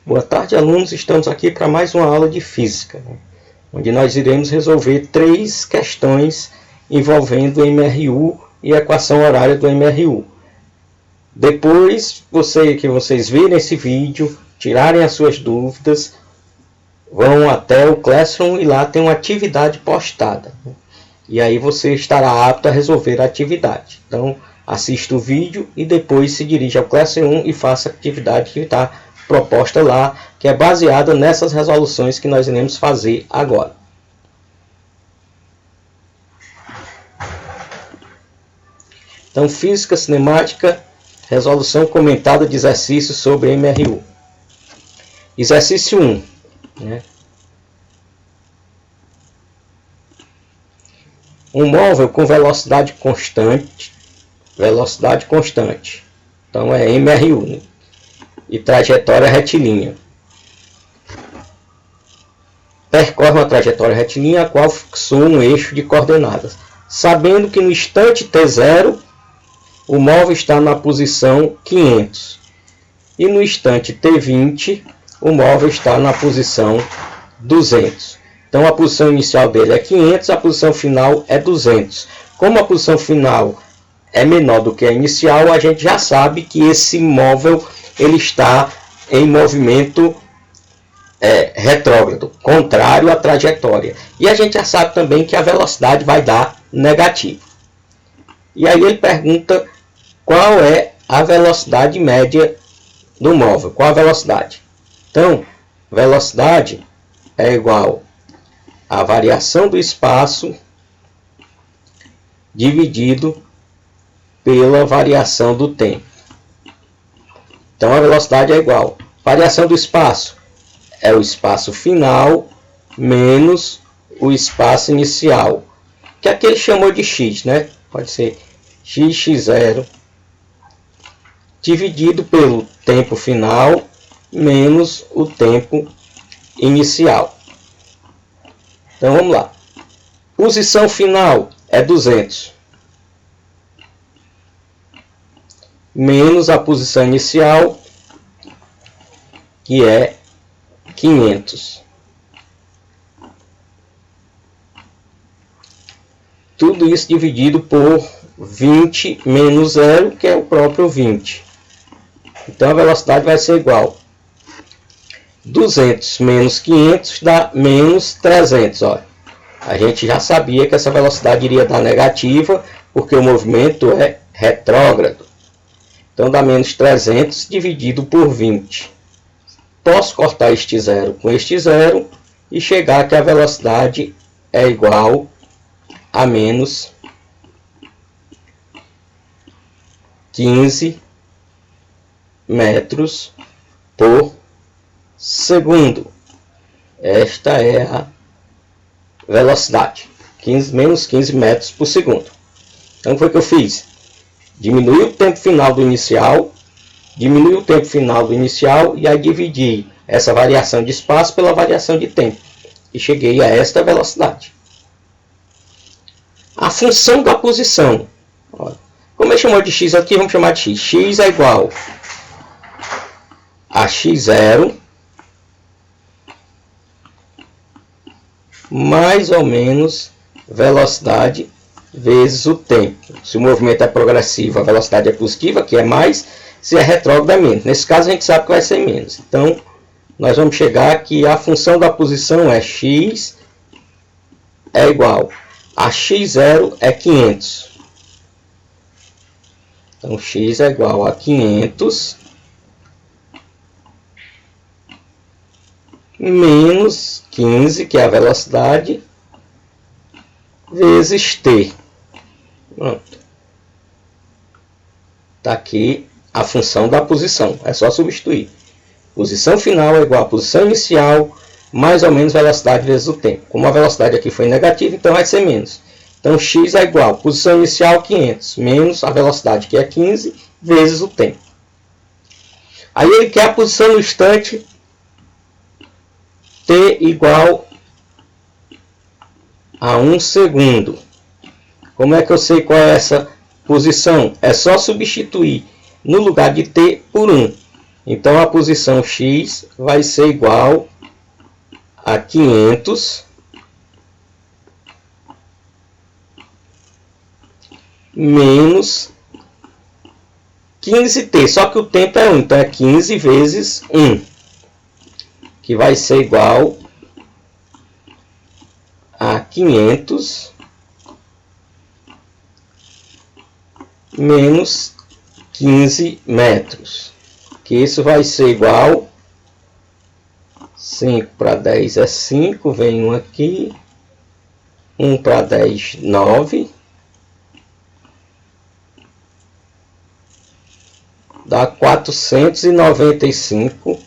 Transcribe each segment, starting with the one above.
Boa tarde, alunos. Estamos aqui para mais uma aula de física, onde nós iremos resolver 3 questões envolvendo o MRU e a equação horária do MRU. Depois que vocês virem esse vídeo, tirarem as suas dúvidas, vão até o Classroom e lá tem uma atividade postada. E aí você estará apto a resolver a atividade. Então, assista o vídeo e depois se dirija ao Classroom e faça a atividade que está proposta lá, que é baseada nessas resoluções que nós iremos fazer agora. Então, física cinemática, resolução comentada de exercícios sobre MRU. Exercício 1. Um móvel com velocidade constante, então é MRU, e trajetória retilínea. Percorre uma trajetória retilínea a qual fixou um eixo de coordenadas, sabendo que no instante T0 o móvel está na posição 500 e no instante T20 o móvel está na posição 200. Então a posição inicial dele é 500, a posição final é 200. Como a posição final é menor do que a inicial, a gente já sabe que esse móvel ele está em movimento retrógrado, contrário à trajetória. E a gente já sabe também que a velocidade vai dar negativa. E aí ele pergunta qual é a velocidade média do móvel. Qual a velocidade? Então, velocidade é igual a variação do espaço dividido pela variação do tempo. Então a velocidade é igual. Variação do espaço é o espaço final menos o espaço inicial, que aqui ele chamou de x, né? Pode ser x0 dividido pelo tempo final menos o tempo inicial. Então vamos lá. Posição final é 200 menos a posição inicial, que é 500. Tudo isso dividido por 20 menos 0, que é o próprio 20. Então a velocidade vai ser igual. 200 menos 500 dá menos 300. Olha. A gente já sabia que essa velocidade iria dar negativa, porque o movimento é retrógrado. Então dá menos 300 dividido por 20. Posso cortar este zero com este zero e chegar que a velocidade é igual a menos 15 metros por segundo. Esta é a velocidade. Menos 15 metros por segundo. Então foi o que eu fiz. Diminui o tempo final do inicial, e aí dividi essa variação de espaço pela variação de tempo. E cheguei a esta velocidade. A função da posição. Olha, como ele chamou de x aqui, vamos chamar de x. X é igual a x0 mais ou menos velocidade vezes o tempo. Se o movimento é progressivo, a velocidade é positiva, que é mais. Se é retrógrado, é menos. Nesse caso, a gente sabe que vai ser menos. Então, nós vamos chegar que a função da posição é x é igual a x0 é 500. Então, x é igual a 500 menos 15, que é a velocidade, vezes t. Pronto. Está aqui a função da posição. É só substituir. Posição final é igual a posição inicial, mais ou menos velocidade vezes o tempo. Como a velocidade aqui foi negativa, então vai ser menos. Então x é igual a posição inicial 500, menos a velocidade, que é 15, vezes o tempo. Aí ele quer a posição no instante t igual a 1 segundo. Como é que eu sei qual é essa posição? É só substituir no lugar de t por 1. Então a posição x vai ser igual a 500 menos 15t, só que o tempo é 1, então é 15 vezes 1, que vai ser igual a 500 menos 15 metros, que isso vai ser igual 5 para 10 é 5, vem 1 aqui, 1 para 10, 9, dá 495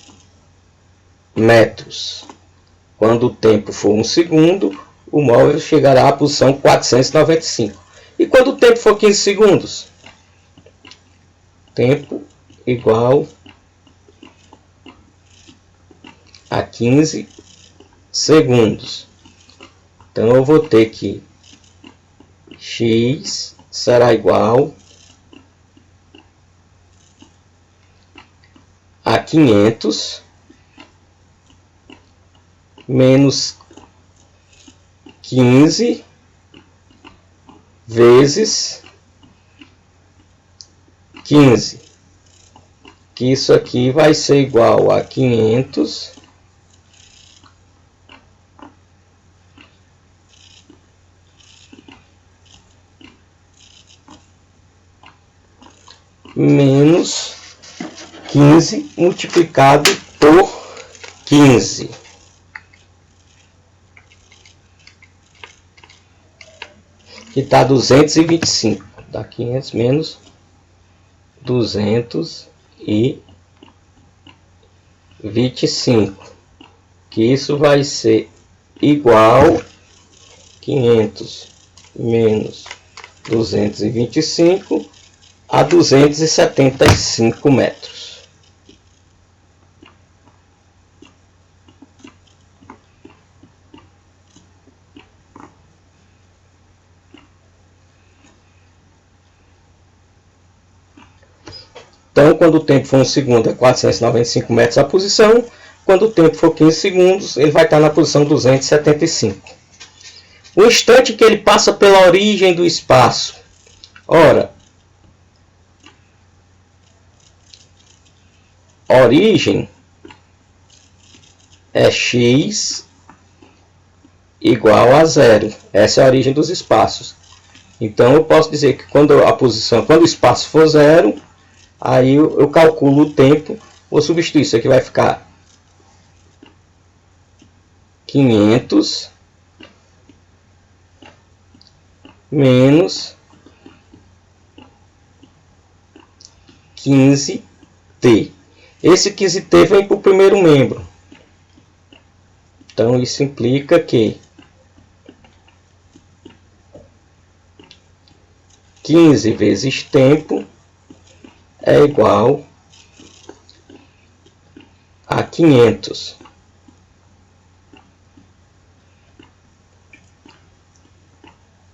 metros. Quando o tempo for 1 segundo, o móvel chegará à posição 495. E quando o tempo for 15 segundos? Tempo igual a 15 segundos. Então eu vou ter que x será igual a 500 menos 15 vezes 15, que isso aqui vai ser igual a 500 menos 15 multiplicado por 15. Que está 225. Dá 500 menos 225. Que isso vai ser igual 500 menos 225 a 275 metros. Então, quando o tempo for 1 segundo, é 495 metros a posição. Quando o tempo for 15 segundos, ele vai estar na posição 275. O instante que ele passa pela origem do espaço. Ora, origem é x igual a 0. Essa é a origem dos espaços. Então, eu posso dizer que quando o espaço for 0, aí eu calculo o tempo, vou substituir. Isso aqui vai ficar 500 menos 15t. Esse 15t vem para o primeiro membro. Então, isso implica que 15 vezes tempo é igual a 500.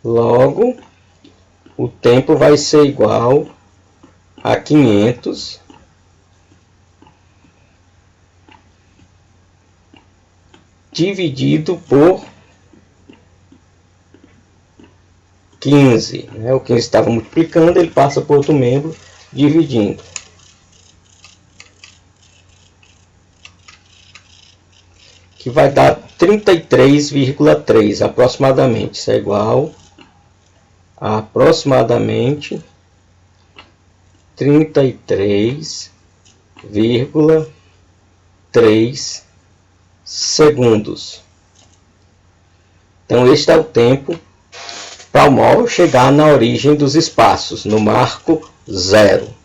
Logo, o tempo vai ser igual a 500 dividido por 15. O 15 estava multiplicando, ele passa por outro membro, dividindo. Que vai dar 33,3 aproximadamente. Isso é igual a aproximadamente 33,3 segundos. Então, este é o tempo para o móvel chegar na origem dos espaços, no marco 0.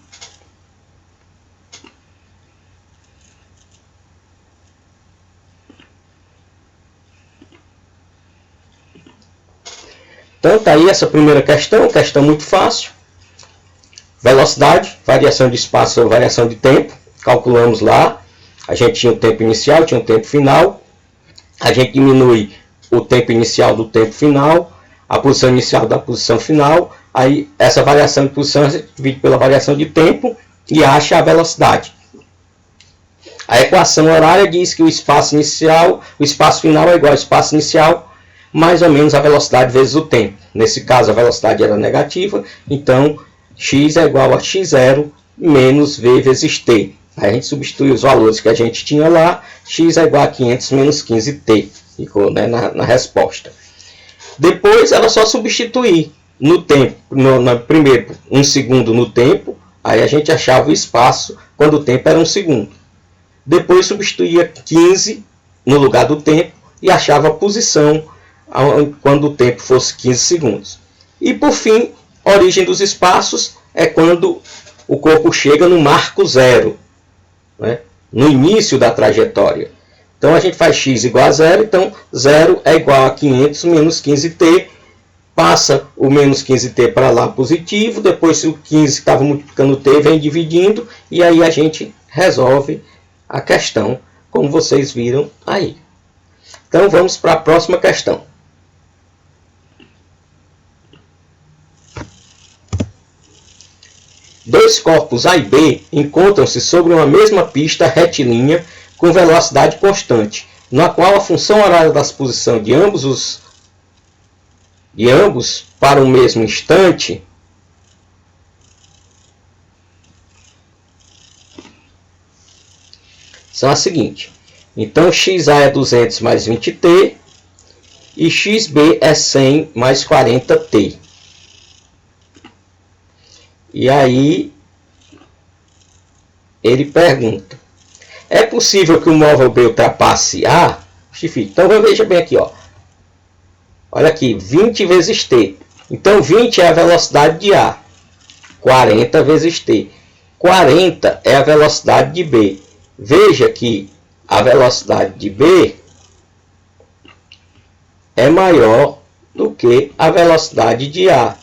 Então, está aí essa primeira questão muito fácil. Velocidade, variação de espaço ou variação de tempo. Calculamos lá. A gente tinha o tempo inicial, tinha o tempo final. A gente diminui o tempo inicial do tempo final, a posição inicial da posição final. Aí, essa variação de posição a gente divide pela variação de tempo e acha a velocidade. A equação horária diz que o espaço final é igual ao espaço inicial, mais ou menos a velocidade vezes o tempo. Nesse caso, a velocidade era negativa, então x é igual a x0 menos v vezes t. Aí a gente substitui os valores que a gente tinha lá, x é igual a 500 menos 15t. Ficou, né, na resposta. Depois, ela só substituir no tempo, primeiro 1 segundo no tempo, aí a gente achava o espaço quando o tempo era 1 segundo. Depois substituía 15 no lugar do tempo e achava a posição quando o tempo fosse 15 segundos. E por fim, a origem dos espaços é quando o corpo chega no marco zero, né? No início da trajetória. Então a gente faz x igual a zero, então 0 é igual a 500 menos 15t, passa o menos 15t para lá positivo, depois o 15 que estava multiplicando t vem dividindo, e aí a gente resolve a questão, como vocês viram aí. Então vamos para a próxima questão. Dois corpos A e B encontram-se sobre uma mesma pista retilínea com velocidade constante, na qual a função horária da posição de ambos para o mesmo instante são as seguintes. Então, XA é 200 mais 20t e XB é 100 mais 40t. E aí, ele pergunta, é possível que o móvel B ultrapasse A? Justifique. Então, veja bem aqui, ó. Olha aqui, 20 vezes t. Então, 20 é a velocidade de A. 40 vezes t. 40 é a velocidade de B. Veja que a velocidade de B é maior do que a velocidade de A.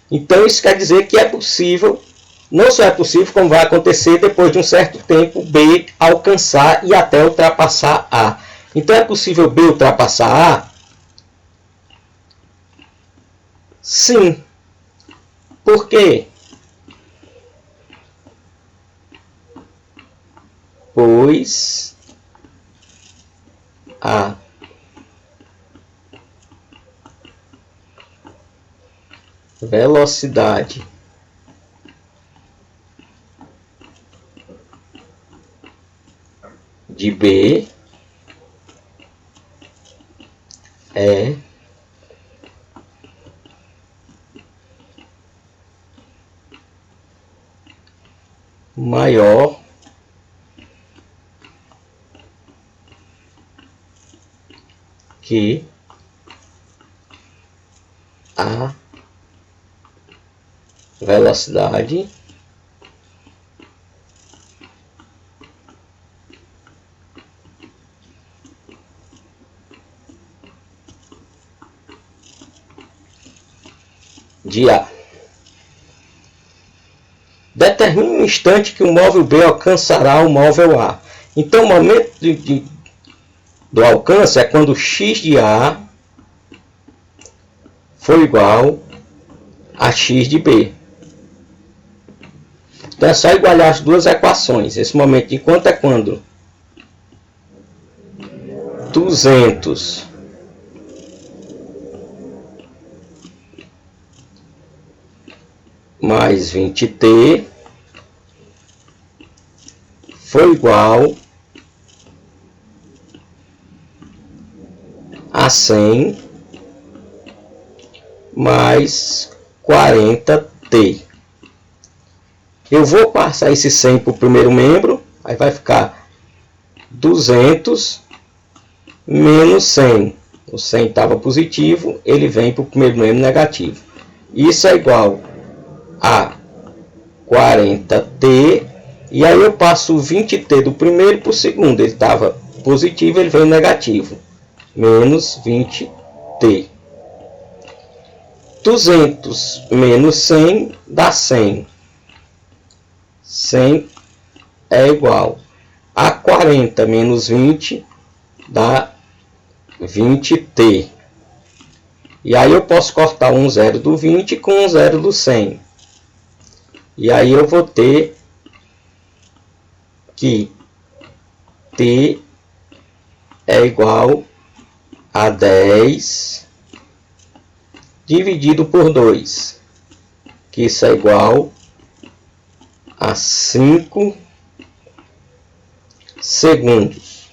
Então, isso quer dizer que é possível, não só é possível, como vai acontecer depois de um certo tempo, B alcançar e até ultrapassar A. Então, é possível B ultrapassar A? Sim. Por quê? Pois a velocidade de B é maior que a velocidade de A. Determine um instante que o móvel B alcançará o móvel A. Então, o momento do alcance é quando x de A for igual a x de B. Então, é só igualar as duas equações. Esse momento de enquanto é quando 200 mais 20t foi igual a 100 mais 40t. Eu vou passar esse 100 para o primeiro membro, aí vai ficar 200 menos 100. O 100 estava positivo, ele vem para o primeiro membro negativo. Isso é igual a 40t, e aí eu passo o 20t do primeiro para o segundo. Ele estava positivo, ele veio negativo, menos 20t. 200 menos 100 dá 100. 100 é igual a 40 menos 20 dá 20t. E aí eu posso cortar um zero do 20 com um zero do 100. E aí eu vou ter que T é igual a 10 dividido por 2, que isso é igual a 5 segundos.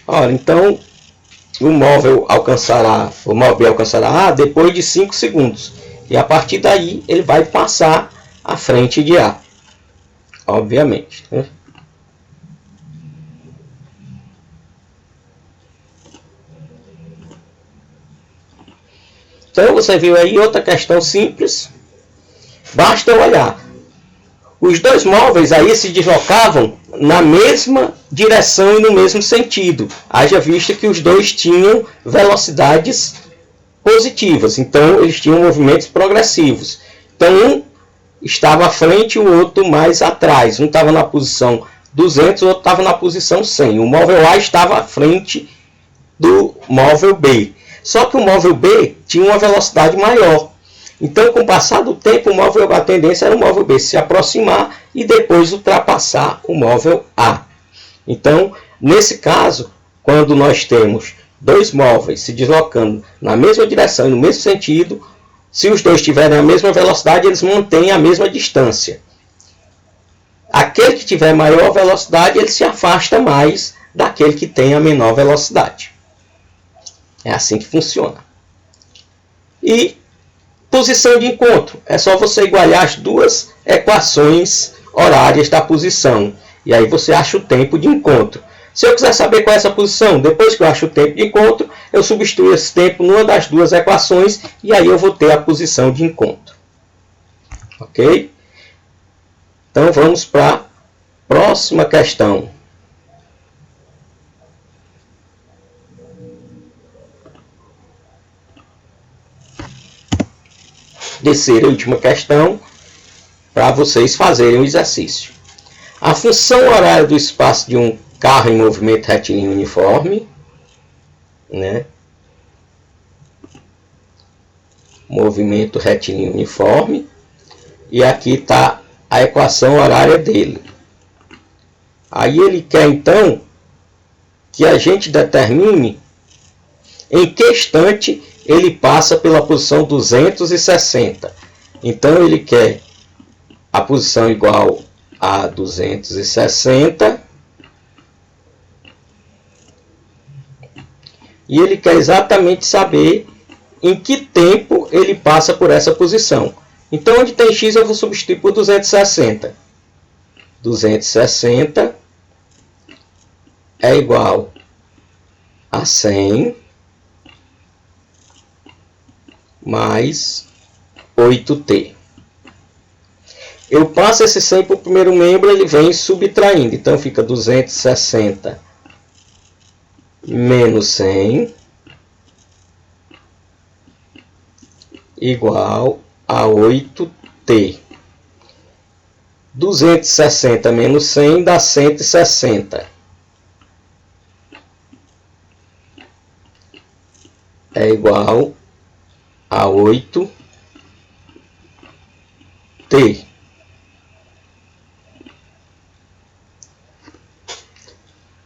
Ora, então o móvel B alcançará A depois de 5 segundos. E a partir daí ele vai passar à frente de A, obviamente, né? Então você viu aí outra questão simples. Basta olhar. Os dois móveis aí se deslocavam na mesma direção e no mesmo sentido. Haja vista que os dois tinham velocidades positivas. Então eles tinham movimentos progressivos. Então um estava à frente e o outro mais atrás. Um estava na posição 200, o outro estava na posição 100. O móvel A estava à frente do móvel B. Só que o móvel B tinha uma velocidade maior. Então, com o passar do tempo, a tendência era o móvel B se aproximar e depois ultrapassar o móvel A. Então, nesse caso, quando nós temos dois móveis se deslocando na mesma direção e no mesmo sentido, se os dois tiverem a mesma velocidade, eles mantêm a mesma distância. Aquele que tiver maior velocidade, ele se afasta mais daquele que tem a menor velocidade. É assim que funciona. E posição de encontro. É só você igualar as duas equações horárias da posição. E aí você acha o tempo de encontro. Se eu quiser saber qual é essa posição, depois que eu acho o tempo de encontro, eu substituo esse tempo numa das duas equações e aí eu vou ter a posição de encontro. Ok? Então vamos para a próxima questão. Terceira e última questão para vocês fazerem o exercício. A função horária do espaço de um carro em movimento retilíneo uniforme, né? Movimento retilíneo uniforme. E aqui está a equação horária dele. Aí ele quer então que a gente determine em que instante ele passa pela posição 260. Então ele quer a posição igual a 260. E ele quer exatamente saber em que tempo ele passa por essa posição. Então onde tem x eu vou substituir por 260. 260 é igual a 100 mais 8t. Eu passo esse 100 para o primeiro membro, ele vem subtraindo. Então fica 260 menos 100 igual a 8t. 260 menos 100 dá 160. É igual a 8t.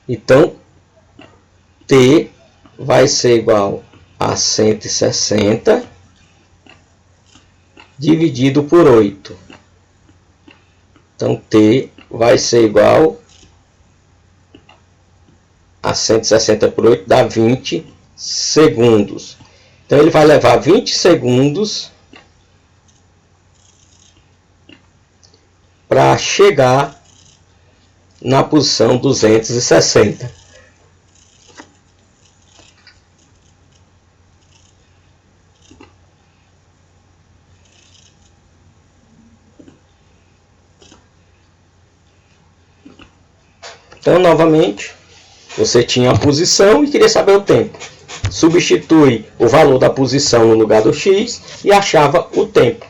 Então, t vai ser igual a 160 dividido por 8. Então, t vai ser igual a 160 por 8, dá 20 segundos. Então, ele vai levar 20 segundos para chegar na posição 260. Então, novamente, você tinha a posição e queria saber o tempo. Substitui o valor da posição no lugar do x e achava o tempo.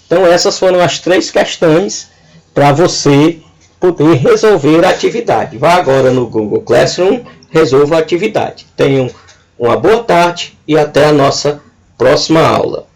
Então, essas foram as 3 questões para você poder resolver a atividade. Vá agora no Google Classroom, resolva a atividade. Tenham uma boa tarde e até a nossa próxima aula.